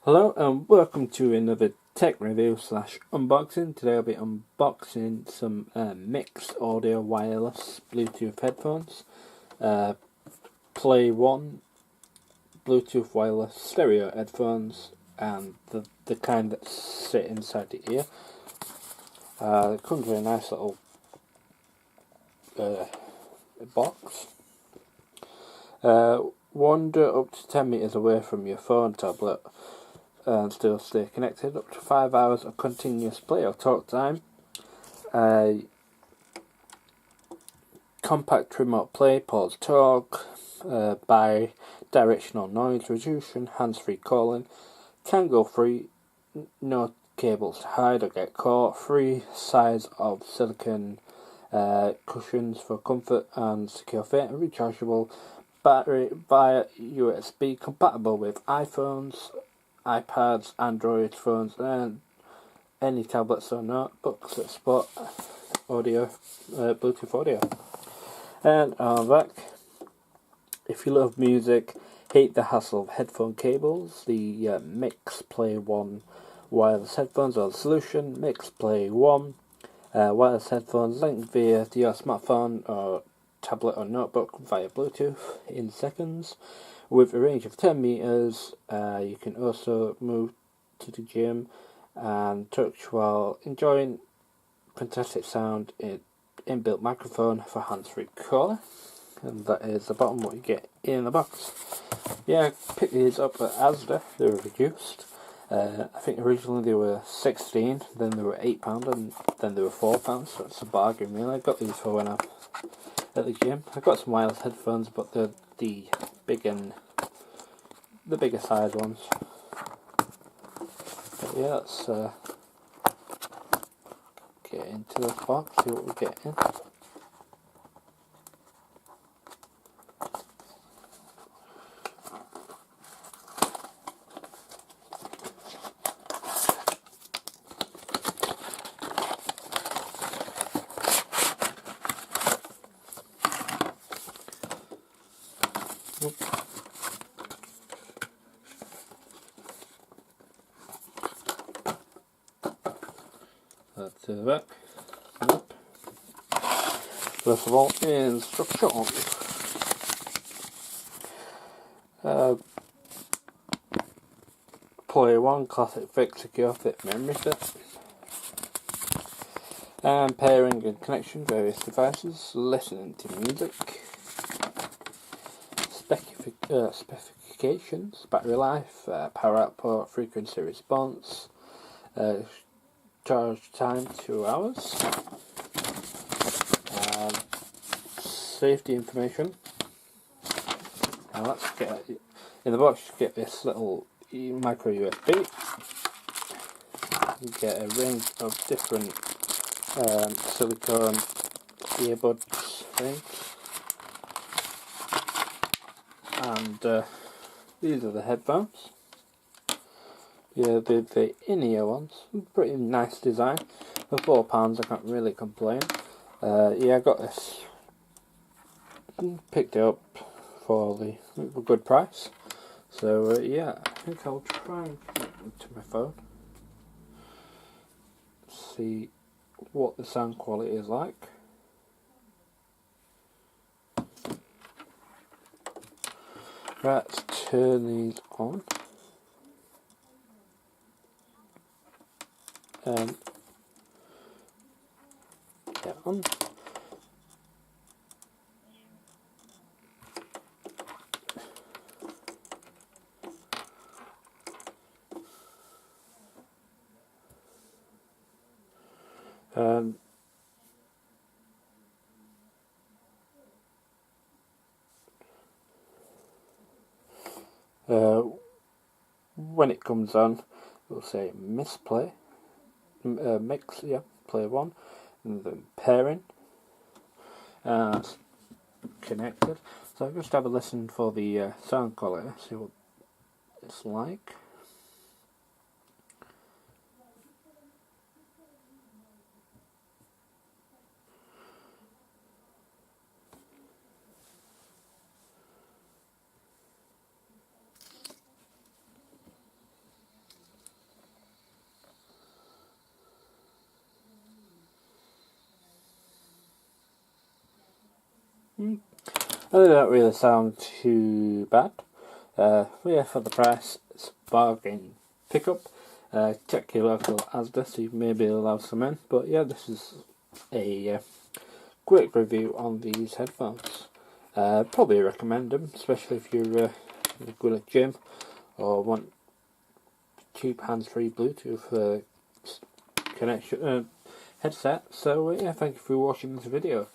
Hello and welcome to another tech review slash unboxing. Today I'll be unboxing some Mixx audio wireless Bluetooth headphones. Play 1 Bluetooth wireless stereo headphones, and the kind that sit inside the ear. It comes with a nice little box. Wander up to 10 meters away from your phone, tablet, and still stay connected. Up to 5 hours of continuous play or talk time. Compact remote play, pause talk, bi-directional noise reduction, hands-free calling, can go free, no cables to hide or get caught, free size of silicone cushions for comfort and secure fit, and rechargeable battery via USB, compatible with iPhones, iPads, Android phones, and any tablets or notebooks that support audio, Bluetooth audio. And on the back, if you love music, hate the hassle of headphone cables, the Mixx Play 1 wireless headphones are the solution. Mixx Play 1 wireless headphones linked via your smartphone or tablet or notebook via Bluetooth in seconds. With a range of 10 meters, you can also move to the gym and touch while enjoying fantastic sound in inbuilt microphone for hands-free calling. And that is the bottom what you get in the box. Yeah, I picked these up at Asda. They were reduced. I think originally they were £16, then they were £8, and then they were £4. So it's a bargain, really. I got these for when I'm at the gym. I've got some wireless headphones, but they're the bigger size ones. But yeah, let's get into the box, see what we get in. That's the back. Yep. First of all, instructions. Play 1 classic fixed secure fit memory fit. And pairing and connection various devices. Listening to music. Specifications: battery life, power output, frequency response, charge time 2 hours, safety information. Now let's get in the box. You get this little micro USB. You get a range of different silicone earbuds things. And these are the headphones. Yeah, the in-ear ones. Pretty nice design. For £4, I can't really complain. Yeah, I got this. Picked it up for a good price. So yeah, I think I'll try and connect them to my phone. See what the sound quality is like. Right, let's turn these on. Get on. When it comes on, we'll say Mixx Play 1, and then pairing, connected. So I'll just have a listen for the sound quality, see what it's like. They don't really sound too bad. But yeah, for the price, it's a bargain pickup. Check your local Asda, so maybe they'll have some in. But yeah, this is a quick review on these headphones. Probably recommend them, especially if you're good at gym or want cheap hands-free Bluetooth connection headset. So yeah, thank you for watching this video.